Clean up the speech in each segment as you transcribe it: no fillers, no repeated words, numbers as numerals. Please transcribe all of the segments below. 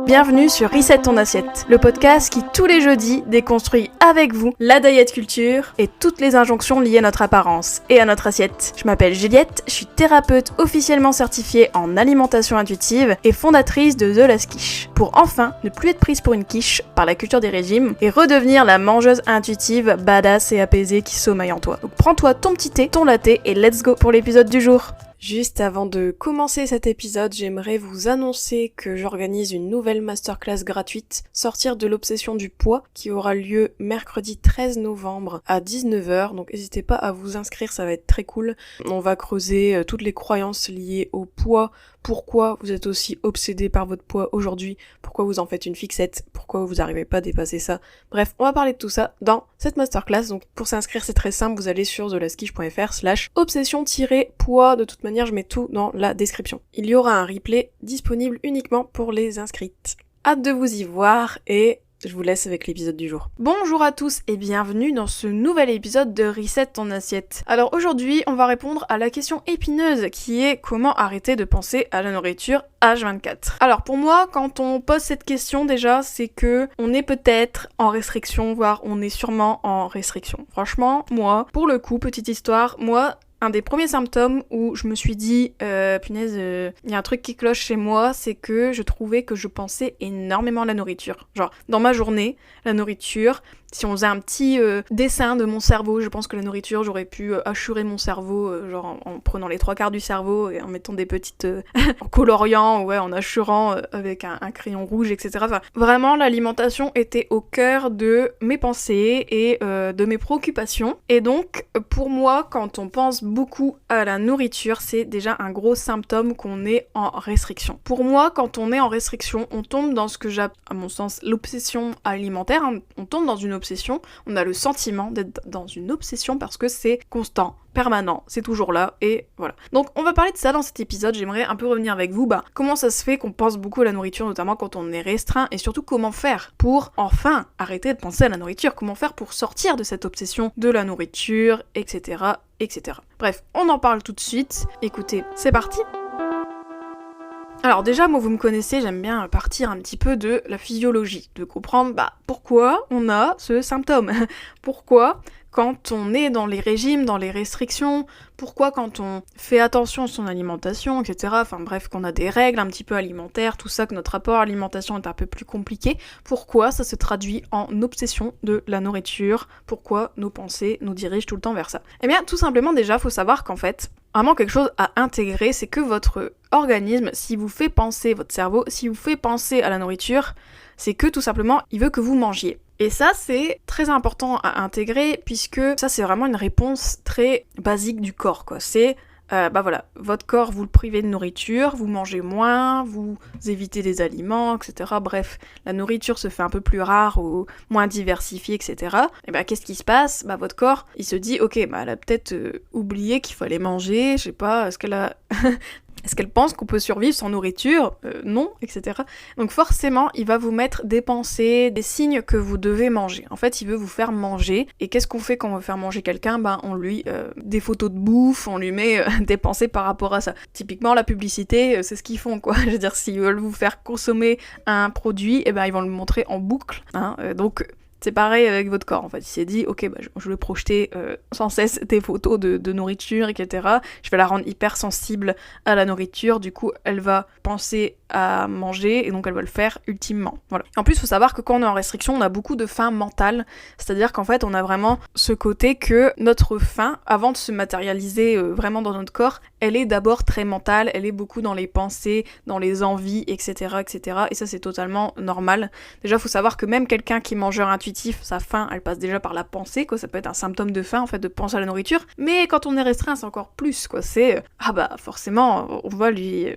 Bienvenue sur Reset ton assiette, le podcast qui tous les jeudis déconstruit avec vous la diet culture et toutes les injonctions liées à notre apparence et à notre assiette. Je m'appelle Juliette, je suis thérapeute officiellement certifiée en alimentation intuitive et fondatrice de The Last Quiche, pour enfin ne plus être prise pour une quiche par la culture des régimes et redevenir la mangeuse intuitive, badass et apaisée qui sommeille en toi. Donc prends-toi ton petit thé, ton latte et let's go pour l'épisode du jour. Juste avant de commencer cet épisode, j'aimerais vous annoncer que j'organise une nouvelle masterclass gratuite, Sortir de l'obsession du poids, qui aura lieu mercredi 13 novembre à 19h, donc n'hésitez pas à vous inscrire, ça va être très cool. On va creuser toutes les croyances liées au poids, pourquoi vous êtes aussi obsédé par votre poids aujourd'hui, pourquoi vous en faites une fixette, pourquoi vous n'arrivez pas à dépasser ça. Bref, on va parler de tout ça dans cette masterclass, donc pour s'inscrire c'est très simple, vous allez sur thelastquiche.fr/obsession-poids, de toute manière je mets tout dans la description. Il y aura un replay disponible uniquement pour les inscrites. Hâte de vous y voir et je vous laisse avec l'épisode du jour. Bonjour à tous et bienvenue dans ce nouvel épisode de Reset ton assiette. Alors aujourd'hui, on va répondre à la question épineuse qui est comment arrêter de penser à la nourriture H24. Alors pour moi, quand on pose cette question déjà, c'est que on est peut-être en restriction, voire on est sûrement en restriction. Franchement, moi, pour le coup, petite histoire, moi, un des premiers symptômes où je me suis dit punaise, il y a un truc qui cloche chez moi, c'est que je trouvais que je pensais énormément à la nourriture. Genre, dans ma journée, la nourriture, si on faisait un petit dessin de mon cerveau, je pense que la nourriture, j'aurais pu hachurer mon cerveau, genre en prenant les 3/4 du cerveau et en mettant des petites... en coloriant, ouais, en hachurant avec un crayon rouge, etc. Enfin, vraiment, l'alimentation était au cœur de mes pensées et de mes préoccupations. Et donc, pour moi, quand on pense beaucoup à la nourriture, c'est déjà un gros symptôme qu'on est en restriction. Pour moi, quand on est en restriction, on tombe dans ce que j'appelle, à mon sens, l'obsession alimentaire. On tombe dans une obsession, on a le sentiment d'être dans une obsession parce que c'est constant, permanent, c'est toujours là, et voilà. Donc on va parler de ça dans cet épisode, j'aimerais un peu revenir avec vous, comment ça se fait qu'on pense beaucoup à la nourriture, notamment quand on est restreint, et surtout comment faire pour enfin arrêter de penser à la nourriture, comment faire pour sortir de cette obsession de la nourriture, etc., etc. Bref, on en parle tout de suite, écoutez, c'est parti. Alors déjà, moi vous me connaissez, j'aime bien partir un petit peu de la physiologie, de comprendre pourquoi on a ce symptôme, pourquoi quand on est dans les régimes, dans les restrictions, pourquoi quand on fait attention à son alimentation, etc., enfin bref, qu'on a des règles un petit peu alimentaires, tout ça, que notre rapport à l'alimentation est un peu plus compliqué, pourquoi ça se traduit en obsession de la nourriture, pourquoi nos pensées nous dirigent tout le temps vers ça. Eh bien, tout simplement déjà, faut savoir qu'en fait, vraiment quelque chose à intégrer, c'est que votre organisme, si vous fait penser, votre cerveau, si vous fait penser à la nourriture, c'est que tout simplement, il veut que vous mangiez. Et ça, c'est très important à intégrer, puisque ça, c'est vraiment une réponse très basique du corps, quoi. C'est, voilà, votre corps, vous le privez de nourriture, vous mangez moins, vous évitez des aliments, etc. Bref, la nourriture se fait un peu plus rare ou moins diversifiée, etc. Et qu'est-ce qui se passe ? Votre corps, il se dit, ok, elle a peut-être oublié qu'il fallait manger, je sais pas, est-ce qu'elle pense qu'on peut survivre sans nourriture ? Non, etc. Donc forcément, il va vous mettre des pensées, des signes que vous devez manger. En fait, il veut vous faire manger. Et qu'est-ce qu'on fait quand on veut faire manger quelqu'un ? On lui des photos de bouffe, on lui met des pensées par rapport à ça. Typiquement, la publicité, c'est ce qu'ils font, quoi. Je veux dire, s'ils veulent vous faire consommer un produit, ils vont le montrer en boucle. Donc... c'est pareil avec votre corps, en fait. Il s'est dit, ok, je vais projeter sans cesse des photos de nourriture, etc. Je vais la rendre hyper sensible à la nourriture, du coup, elle va penser à manger, et donc elle va le faire ultimement. Voilà. En plus, il faut savoir que quand on est en restriction, on a beaucoup de faim mentale, c'est-à-dire qu'en fait, on a vraiment ce côté que notre faim, avant de se matérialiser vraiment dans notre corps, elle est d'abord très mentale, elle est beaucoup dans les pensées, dans les envies, etc., etc. Et ça, c'est totalement normal. Déjà, il faut savoir que même quelqu'un qui est mangeur intuitif, sa faim, elle passe déjà par la pensée, quoi. Ça peut être un symptôme de faim, en fait, de penser à la nourriture. Mais quand on est restreint, c'est encore plus, quoi. C'est, forcément, on va lui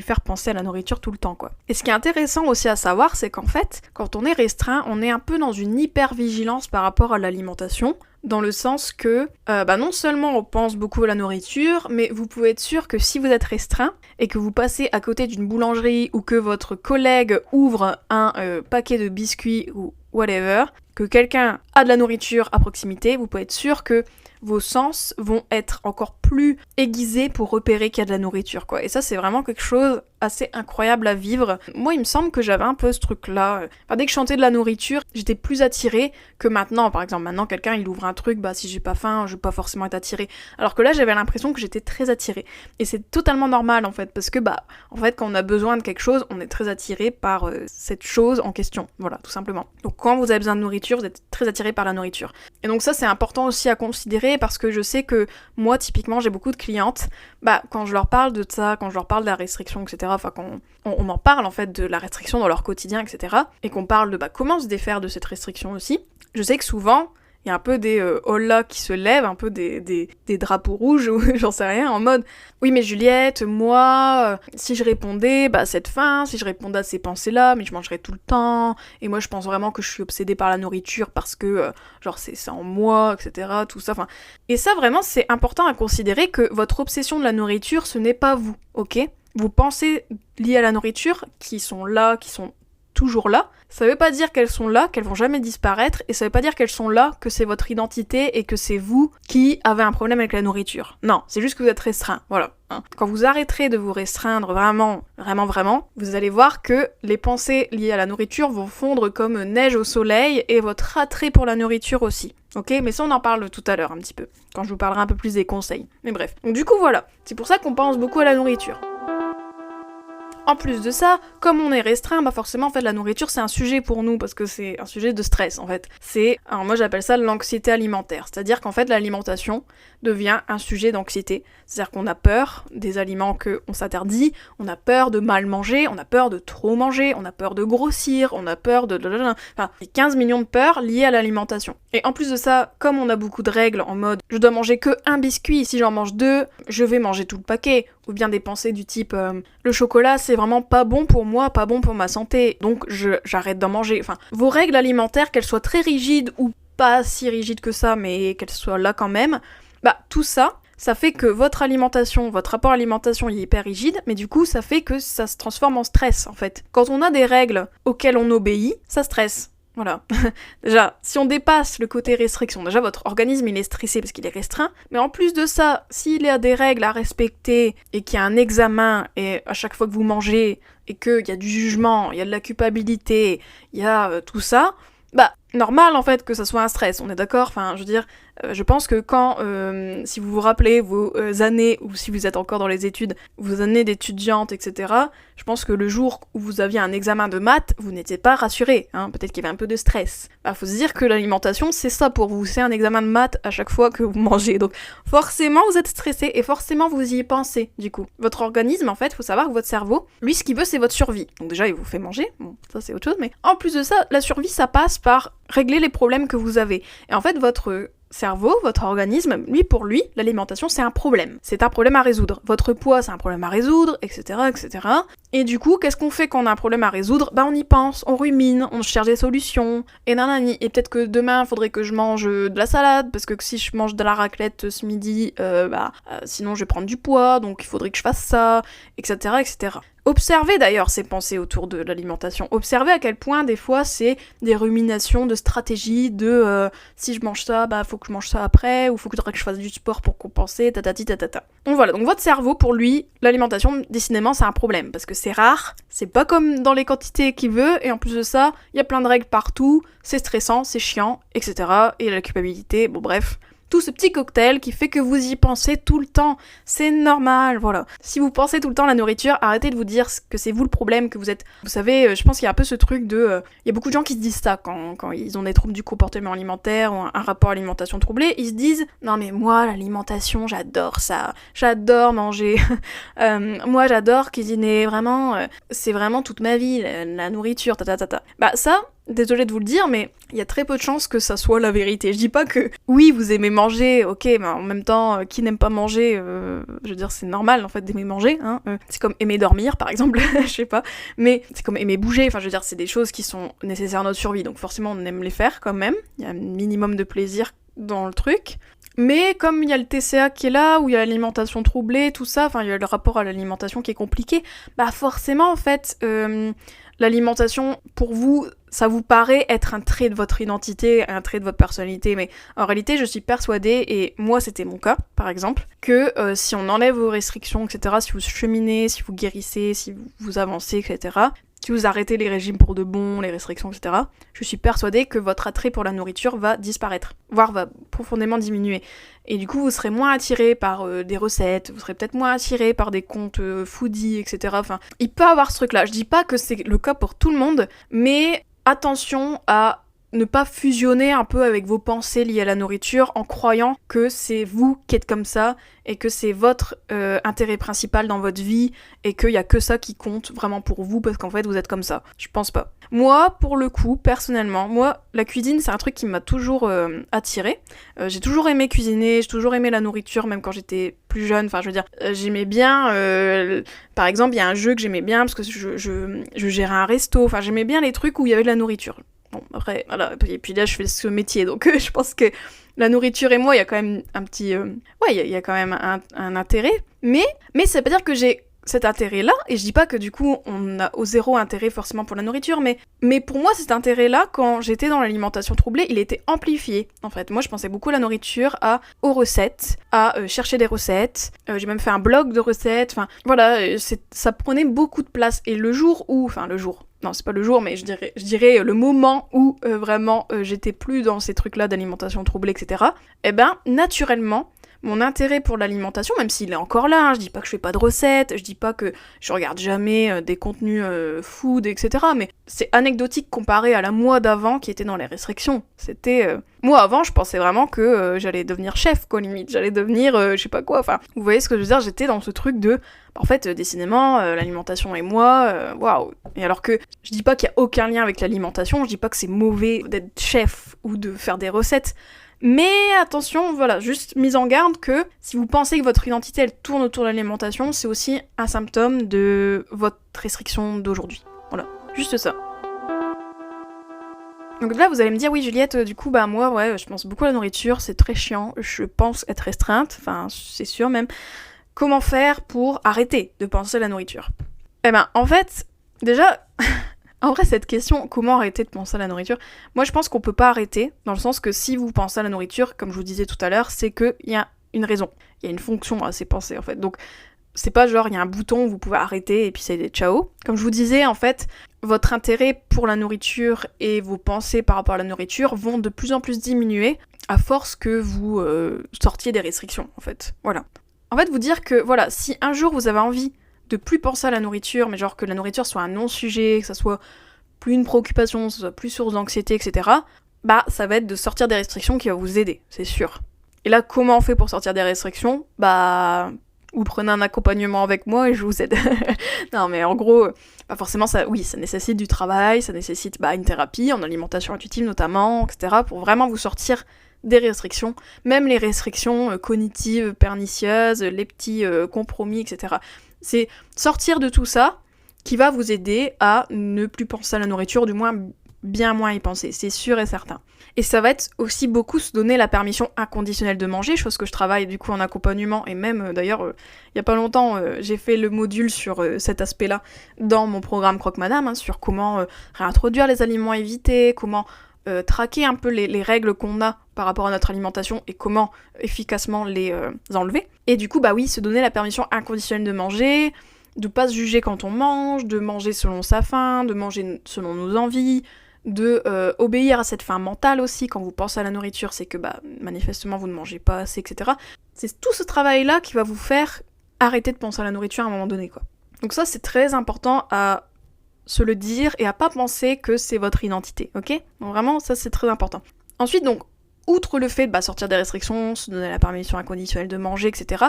faire penser à la nourriture tout le temps, quoi. Et ce qui est intéressant aussi à savoir, c'est qu'en fait, quand on est restreint, on est un peu dans une hyper-vigilance par rapport à l'alimentation, dans le sens que, non seulement on pense beaucoup à la nourriture, mais vous pouvez être sûr que si vous êtes restreint, et que vous passez à côté d'une boulangerie, ou que votre collègue ouvre un paquet de biscuits, ou whatever, que quelqu'un a de la nourriture à proximité, vous pouvez être sûr que vos sens vont être encore plus aiguisés pour repérer qu'il y a de la nourriture, quoi. Et ça, c'est vraiment quelque chose assez incroyable à vivre. Moi, il me semble que j'avais un peu ce truc-là. Enfin, dès que je sentais de la nourriture, j'étais plus attirée que maintenant. Par exemple, maintenant, quelqu'un, il ouvre un truc, bah, si j'ai pas faim, je vais pas forcément être attirée. Alors que là, j'avais l'impression que j'étais très attirée. Et c'est totalement normal, en fait, parce que, bah, en fait, quand on a besoin de quelque chose, on est très attiré par cette chose en question. Voilà, tout simplement. Donc, quand vous avez besoin de nourriture, vous êtes très attiré par la nourriture. Et donc ça, c'est important aussi à considérer parce que je sais que moi, typiquement, j'ai beaucoup de clientes, bah, quand je leur parle de ça, quand je leur parle de la restriction, etc., enfin, quand on en parle, en fait, de la restriction dans leur quotidien, etc., et qu'on parle de, bah, comment se défaire de cette restriction aussi, je sais que souvent, il y a un peu des hola qui se lèvent, un peu des drapeaux rouges, ou j'en sais rien, en mode « Oui, mais Juliette, moi, si je répondais à cette faim, si je répondais à ces pensées-là, mais je mangerais tout le temps, et moi je pense vraiment que je suis obsédée par la nourriture parce que, genre, c'est ça en moi, etc., tout ça, enfin... » Et ça, vraiment, c'est important à considérer que votre obsession de la nourriture, ce n'est pas vous, ok ? Vos pensées liées à la nourriture, qui sont là, qui sont toujours là, ça veut pas dire qu'elles sont là, qu'elles vont jamais disparaître, et ça veut pas dire qu'elles sont là, que c'est votre identité et que c'est vous qui avez un problème avec la nourriture. Non, c'est juste que vous êtes restreint, voilà. Quand vous arrêterez de vous restreindre vraiment, vous allez voir que les pensées liées à la nourriture vont fondre comme neige au soleil, et votre attrait pour la nourriture aussi. Ok, mais ça on en parle tout à l'heure un petit peu, quand je vous parlerai un peu plus des conseils. Mais bref, donc du coup voilà, c'est pour ça qu'on pense beaucoup à la nourriture. En plus de ça, comme on est restreint, bah forcément en fait la nourriture c'est un sujet pour nous parce que c'est un sujet de stress en fait. Alors moi j'appelle ça l'anxiété alimentaire, c'est-à-dire qu'en fait l'alimentation devient un sujet d'anxiété. C'est-à-dire qu'on a peur des aliments qu'on s'interdit, on a peur de mal manger, on a peur de trop manger, on a peur de grossir, on a peur de... Enfin, il y a 15 millions de peurs liées à l'alimentation. Et en plus de ça, comme on a beaucoup de règles en mode je dois manger que un biscuit, si j'en mange 2, je vais manger tout le paquet, ou bien des pensées du type le chocolat c'est vraiment pas bon pour moi, pas bon pour ma santé, donc j'arrête d'en manger. Enfin, vos règles alimentaires, qu'elles soient très rigides ou pas si rigides que ça, mais qu'elles soient là quand même, bah tout ça fait que votre alimentation, votre rapport à l'alimentation il est hyper rigide, mais du coup ça fait que ça se transforme en stress en fait. Quand on a des règles auxquelles on obéit, ça stresse. Voilà. Déjà, si on dépasse le côté restriction, déjà votre organisme il est stressé parce qu'il est restreint, mais en plus de ça, s'il y a des règles à respecter et qu'il y a un examen et à chaque fois que vous mangez et qu'il y a du jugement, il y a de la culpabilité, il y a tout ça, bah normal en fait que ça soit un stress, on est d'accord? Enfin, je veux dire, je pense que quand, si vous vous rappelez vos années, ou si vous êtes encore dans les études, vos années d'étudiante, etc., je pense que le jour où vous aviez un examen de maths, vous n'étiez pas rassuré, hein, peut-être qu'il y avait un peu de stress. Bah, faut se dire que l'alimentation, c'est ça pour vous, c'est un examen de maths à chaque fois que vous mangez, donc forcément vous êtes stressé, et forcément vous y pensez, du coup. Votre organisme, en fait, faut savoir que votre cerveau, lui, ce qu'il veut, c'est votre survie. Donc déjà, il vous fait manger, bon, ça c'est autre chose, mais en plus de ça, la survie, ça passe par régler les problèmes que vous avez. Et en fait, votre cerveau, votre organisme, pour lui, l'alimentation, c'est un problème. C'est un problème à résoudre. Votre poids, c'est un problème à résoudre, etc., etc. Et du coup, qu'est-ce qu'on fait quand on a un problème à résoudre? Bah, on y pense, on rumine, on cherche des solutions, et nanani. Et peut-être que demain, il faudrait que je mange de la salade, parce que si je mange de la raclette ce midi, sinon je vais prendre du poids, donc il faudrait que je fasse ça, etc., etc. Observez d'ailleurs ces pensées autour de l'alimentation. Observez à quel point des fois c'est des ruminations de stratégies de si je mange ça, bah faut que je mange ça après, ou faut que je fasse du sport pour compenser, tatati tatata. Donc voilà, donc votre cerveau, pour lui, l'alimentation, décidément, c'est un problème, parce que c'est rare, c'est pas comme dans les quantités qu'il veut, et en plus de ça, il y a plein de règles partout, c'est stressant, c'est chiant, etc. Et la culpabilité, bon bref... Tout ce petit cocktail qui fait que vous y pensez tout le temps. C'est normal, voilà. Si vous pensez tout le temps à la nourriture, arrêtez de vous dire que c'est vous le problème, que vous êtes... Vous savez, je pense qu'il y a un peu ce truc de... Il y a beaucoup de gens qui se disent ça quand ils ont des troubles du comportement alimentaire ou un rapport à l'alimentation troublé. Ils se disent « Non mais moi, l'alimentation, j'adore ça. J'adore manger. Moi, j'adore cuisiner. Vraiment, c'est vraiment toute ma vie, la nourriture, ta. » Bah ça... Désolée de vous le dire, mais il y a très peu de chances que ça soit la vérité. Je dis pas que, oui, vous aimez manger, ok, mais en même temps, qui n'aime pas manger, je veux dire, c'est normal, en fait, d'aimer manger, hein. C'est comme aimer dormir, par exemple, je sais pas, mais c'est comme aimer bouger, enfin, je veux dire, c'est des choses qui sont nécessaires à notre survie, donc forcément, on aime les faire, quand même. Il y a un minimum de plaisir dans le truc. Mais comme il y a le TCA qui est là, où il y a l'alimentation troublée, tout ça, enfin il y a le rapport à l'alimentation qui est compliqué, bah forcément en fait, l'alimentation, pour vous, ça vous paraît être un trait de votre identité, un trait de votre personnalité, mais en réalité, je suis persuadée, et moi c'était mon cas, par exemple, que si on enlève vos restrictions, etc., si vous cheminez, si vous guérissez, si vous avancez, etc., si vous arrêtez les régimes pour de bon, les restrictions, etc., je suis persuadée que votre attrait pour la nourriture va disparaître, voire va profondément diminuer. Et du coup, vous serez moins attiré par des recettes, vous serez peut-être moins attiré par des comptes foodie, etc. Enfin, il peut avoir ce truc-là. Je dis pas que c'est le cas pour tout le monde, mais attention à ne pas fusionner un peu avec vos pensées liées à la nourriture en croyant que c'est vous qui êtes comme ça et que c'est votre intérêt principal dans votre vie et qu'il y a que ça qui compte vraiment pour vous parce qu'en fait vous êtes comme ça. Je pense pas. Moi, pour le coup, personnellement, la cuisine c'est un truc qui m'a toujours attirée. J'ai toujours aimé cuisiner, j'ai toujours aimé la nourriture même quand j'étais plus jeune. Enfin, je veux dire, j'aimais bien, par exemple, il y a un jeu que j'aimais bien parce que je gérais un resto. Enfin, j'aimais bien les trucs où il y avait de la nourriture. Bon, après, voilà, et puis là, je fais ce métier, donc je pense que la nourriture et moi, il y a quand même un petit... ouais, il y a quand même un intérêt, mais ça veut pas dire que j'ai cet intérêt-là, et je dis pas que du coup, on a au zéro intérêt forcément pour la nourriture, mais pour moi, cet intérêt-là, quand j'étais dans l'alimentation troublée, il était amplifié, en fait. Moi, je pensais beaucoup à la nourriture, aux recettes, à chercher des recettes, j'ai même fait un blog de recettes, enfin, voilà, ça prenait beaucoup de place, et le jour où... Enfin, le jour... Non, c'est pas le jour, mais je dirais le moment où vraiment j'étais plus dans ces trucs-là d'alimentation troublée, etc. Eh ben, naturellement, mon intérêt pour l'alimentation, même s'il est encore là, hein, je dis pas que je fais pas de recettes, je dis pas que je regarde jamais des contenus food, etc. Mais c'est anecdotique comparé à la moi d'avant qui était dans les restrictions. C'était... Moi, avant, je pensais vraiment que j'allais devenir chef, quoi, limite. J'allais devenir je sais pas quoi. Enfin, vous voyez ce que je veux dire? J'étais dans ce truc de... En fait, décidément, l'alimentation et moi, waouh. Et alors que je dis pas qu'il y a aucun lien avec l'alimentation, je dis pas que c'est mauvais d'être chef ou de faire des recettes. Mais attention, voilà, juste mise en garde que si vous pensez que votre identité, elle tourne autour de l'alimentation, c'est aussi un symptôme de votre restriction d'aujourd'hui. Voilà, juste ça. Donc là, vous allez me dire, oui, Juliette, du coup, bah moi, ouais, je pense beaucoup à la nourriture, c'est très chiant, je pense être restreinte, enfin, c'est sûr même. Comment faire pour arrêter de penser à la nourriture? Eh ben, en fait, déjà, en vrai, cette question, comment arrêter de penser à la nourriture, moi je pense qu'on peut pas arrêter, dans le sens que si vous pensez à la nourriture, comme je vous disais tout à l'heure, c'est qu'il y a une raison, il y a une fonction à ces pensées, en fait. Donc, c'est pas genre, il y a un bouton où vous pouvez arrêter et puis c'est des ciao. Comme je vous disais, en fait, votre intérêt pour la nourriture et vos pensées par rapport à la nourriture vont de plus en plus diminuer à force que vous sortiez des restrictions, en fait. Voilà. En fait, vous dire que, voilà, si un jour vous avez envie de plus penser à la nourriture, mais genre que la nourriture soit un non-sujet, que ça soit plus une préoccupation, que ça soit plus source d'anxiété, etc., bah, ça va être de sortir des restrictions qui va vous aider, c'est sûr. Et là, comment on fait pour sortir des restrictions? Bah, vous prenez un accompagnement avec moi et je vous aide. Non, mais en gros, bah forcément, ça nécessite du travail, ça nécessite une thérapie, en alimentation intuitive notamment, etc., pour vraiment vous sortir des restrictions, même les restrictions cognitives pernicieuses, les petits compromis, etc. C'est sortir de tout ça qui va vous aider à ne plus penser à la nourriture, du moins bien moins y penser, c'est sûr et certain. Et ça va être aussi beaucoup se donner la permission inconditionnelle de manger, chose que je travaille du coup en accompagnement, et même d'ailleurs, il y a pas longtemps, j'ai fait le module sur cet aspect-là dans mon programme Croque Madame, sur comment réintroduire les aliments évités, comment traquer un peu les règles qu'on a par rapport à notre alimentation et comment efficacement les enlever. Et du coup, bah oui, se donner la permission inconditionnelle de manger, de pas se juger quand on mange, de manger selon sa faim, de manger selon nos envies, de obéir à cette faim mentale aussi. Quand vous pensez à la nourriture, c'est que manifestement vous ne mangez pas assez, etc. C'est tout ce travail-là qui va vous faire arrêter de penser à la nourriture à un moment donné, quoi. Donc ça, c'est très important à se le dire et à pas penser que c'est votre identité, ok? Donc vraiment, ça c'est très important. Ensuite, donc, outre le fait de sortir des restrictions, se donner la permission inconditionnelle de manger, etc.,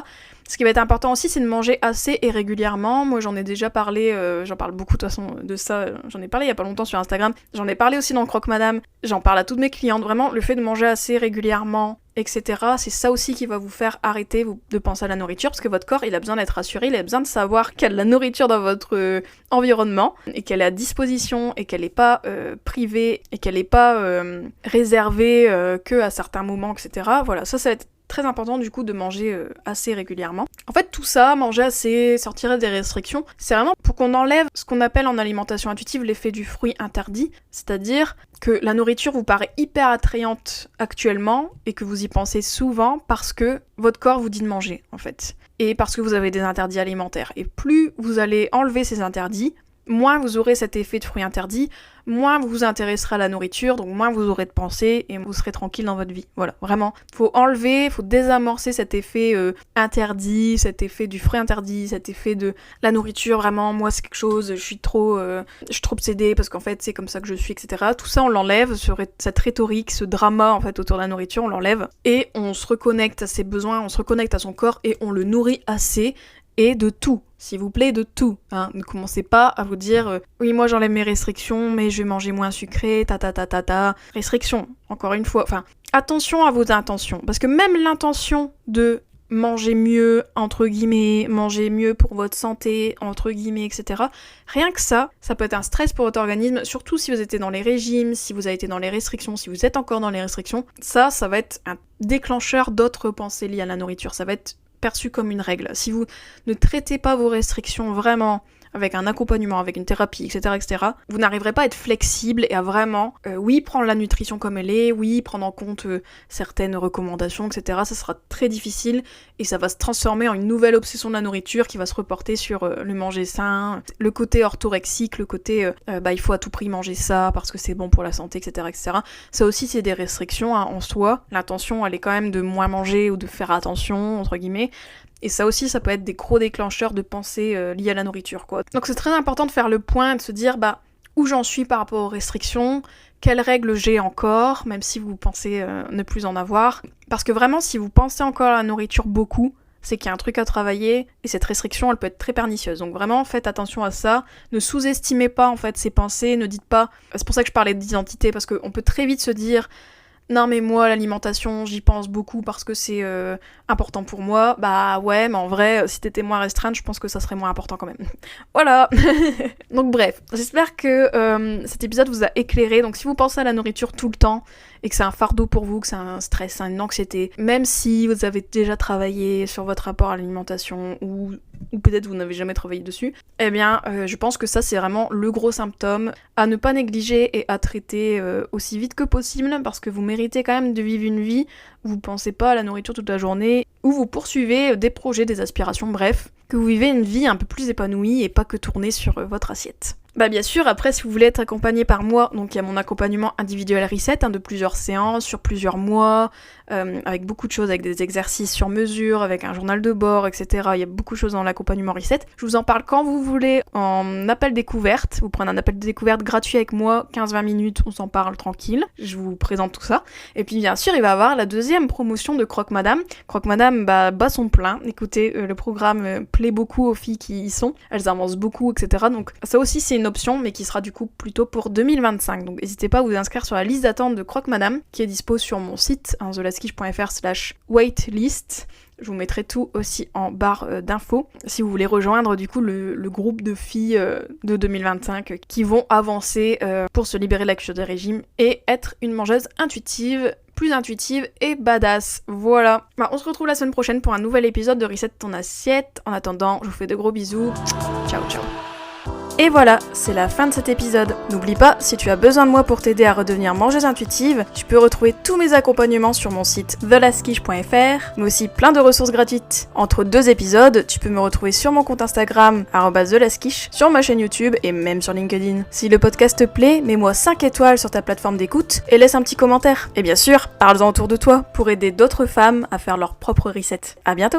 ce qui va être important aussi, c'est de manger assez et régulièrement. Moi, j'en ai déjà parlé, j'en parle beaucoup de toute façon de ça, j'en ai parlé il y a pas longtemps sur Instagram, j'en ai parlé aussi dans Croque Madame, j'en parle à toutes mes clientes, vraiment, le fait de manger assez régulièrement, etc., c'est ça aussi qui va vous faire arrêter de penser à la nourriture, parce que votre corps, il a besoin d'être rassuré, il a besoin de savoir qu'il y a de la nourriture dans votre environnement, et qu'elle est à disposition, et qu'elle n'est pas privée, et qu'elle n'est pas réservée que à certains moments, etc. Voilà, ça va être très important du coup de manger assez régulièrement. En fait tout ça, manger assez, sortir des restrictions, c'est vraiment pour qu'on enlève ce qu'on appelle en alimentation intuitive l'effet du fruit interdit, c'est-à-dire que la nourriture vous paraît hyper attrayante actuellement et que vous y pensez souvent parce que votre corps vous dit de manger en fait, et parce que vous avez des interdits alimentaires. Et plus vous allez enlever ces interdits, moins vous aurez cet effet de fruit interdit, moins vous vous intéresserez à la nourriture, donc moins vous aurez de pensées et vous serez tranquille dans votre vie. Voilà, vraiment. Faut enlever, faut désamorcer cet effet interdit, cet effet du fruit interdit, cet effet de la nourriture, vraiment, moi c'est quelque chose, je suis trop obsédée parce qu'en fait c'est comme ça que je suis, etc. Tout ça on l'enlève, cette rhétorique, ce drama en fait autour de la nourriture, on l'enlève et on se reconnecte à ses besoins, on se reconnecte à son corps et on le nourrit assez. Et de tout, s'il vous plaît, de tout. Hein. Ne commencez pas à vous dire oui, moi j'enlève mes restrictions, mais je vais manger moins sucré, Restrictions, encore une fois. Enfin, attention à vos intentions. Parce que même l'intention de manger mieux, entre guillemets, manger mieux pour votre santé, entre guillemets, etc. Rien que ça peut être un stress pour votre organisme, surtout si vous étiez dans les régimes, si vous avez été dans les restrictions, si vous êtes encore dans les restrictions. Ça va être un déclencheur d'autres pensées liées à la nourriture. Ça va être perçu comme une règle. Si vous ne traitez pas vos restrictions vraiment avec un accompagnement, avec une thérapie, etc., vous n'arriverez pas à être flexible et à vraiment, oui, prendre la nutrition comme elle est, oui, prendre en compte certaines recommandations, etc. Ça sera très difficile et ça va se transformer en une nouvelle obsession de la nourriture qui va se reporter sur le manger sain, le côté orthorexique, le côté il faut à tout prix manger ça parce que c'est bon pour la santé, etc., etc. Ça aussi, c'est des restrictions en soi. L'intention, elle est quand même de moins manger ou de faire attention, entre guillemets. Et ça aussi, ça peut être des gros déclencheurs de pensées liées à la nourriture, quoi. Donc c'est très important de faire le point et de se dire, où j'en suis par rapport aux restrictions, quelles règles j'ai encore, même si vous pensez ne plus en avoir. Parce que vraiment, si vous pensez encore à la nourriture beaucoup, c'est qu'il y a un truc à travailler, et cette restriction, elle peut être très pernicieuse. Donc vraiment, faites attention à ça. Ne sous-estimez pas, en fait, ces pensées, ne dites pas... C'est pour ça que je parlais d'identité, parce qu'on peut très vite se dire... Non mais moi l'alimentation j'y pense beaucoup parce que c'est important pour moi. Bah ouais mais en vrai si t'étais moins restreinte je pense que ça serait moins important quand même. Voilà. Donc bref, j'espère que cet épisode vous a éclairé. Donc si vous pensez à la nourriture tout le temps et que c'est un fardeau pour vous, que c'est un stress, une anxiété, même si vous avez déjà travaillé sur votre rapport à l'alimentation ou peut-être vous n'avez jamais travaillé dessus, eh bien je pense que ça c'est vraiment le gros symptôme à ne pas négliger et à traiter aussi vite que possible parce que vous méritez quand même de vivre une vie où vous pensez pas à la nourriture toute la journée, où vous poursuivez des projets, des aspirations, bref, que vous vivez une vie un peu plus épanouie et pas que tournée sur votre assiette. Bah bien sûr, après si vous voulez être accompagné par moi, donc il y a mon accompagnement individuel reset de plusieurs séances, sur plusieurs mois, avec beaucoup de choses, avec des exercices sur mesure, avec un journal de bord, etc. Il y a beaucoup de choses dans l'accompagnement reset. Je vous en parle quand vous voulez en appel découverte. Vous prenez un appel de découverte gratuit avec moi, 15-20 minutes, on s'en parle tranquille. Je vous présente tout ça. Et puis bien sûr, il va y avoir la deuxième promotion de Croque Madame. Croque Madame bat son plein. Écoutez, le programme plaît beaucoup aux filles qui y sont. Elles avancent beaucoup, etc. Donc ça aussi c'est une option, mais qui sera du coup plutôt pour 2025. Donc n'hésitez pas à vous inscrire sur la liste d'attente de Croque Madame, qui est dispo sur mon site, thelaskiche.fr/waitlist. Je vous mettrai tout aussi en barre d'infos, si vous voulez rejoindre du coup le groupe de filles de 2025 qui vont avancer pour se libérer de la culture des régimes et être une mangeuse intuitive, plus intuitive et badass. Voilà. On se retrouve la semaine prochaine pour un nouvel épisode de Reset ton assiette. En attendant, je vous fais de gros bisous. Ciao ciao. Et voilà, c'est la fin de cet épisode. N'oublie pas, si tu as besoin de moi pour t'aider à redevenir mangeuse intuitive, tu peux retrouver tous mes accompagnements sur mon site thelaskiche.fr, mais aussi plein de ressources gratuites. Entre 2 épisodes, tu peux me retrouver sur mon compte Instagram, @thelaskiche, sur ma chaîne YouTube et même sur LinkedIn. Si le podcast te plaît, mets-moi 5 étoiles sur ta plateforme d'écoute et laisse un petit commentaire. Et bien sûr, parle-en autour de toi pour aider d'autres femmes à faire leur propre reset. À bientôt!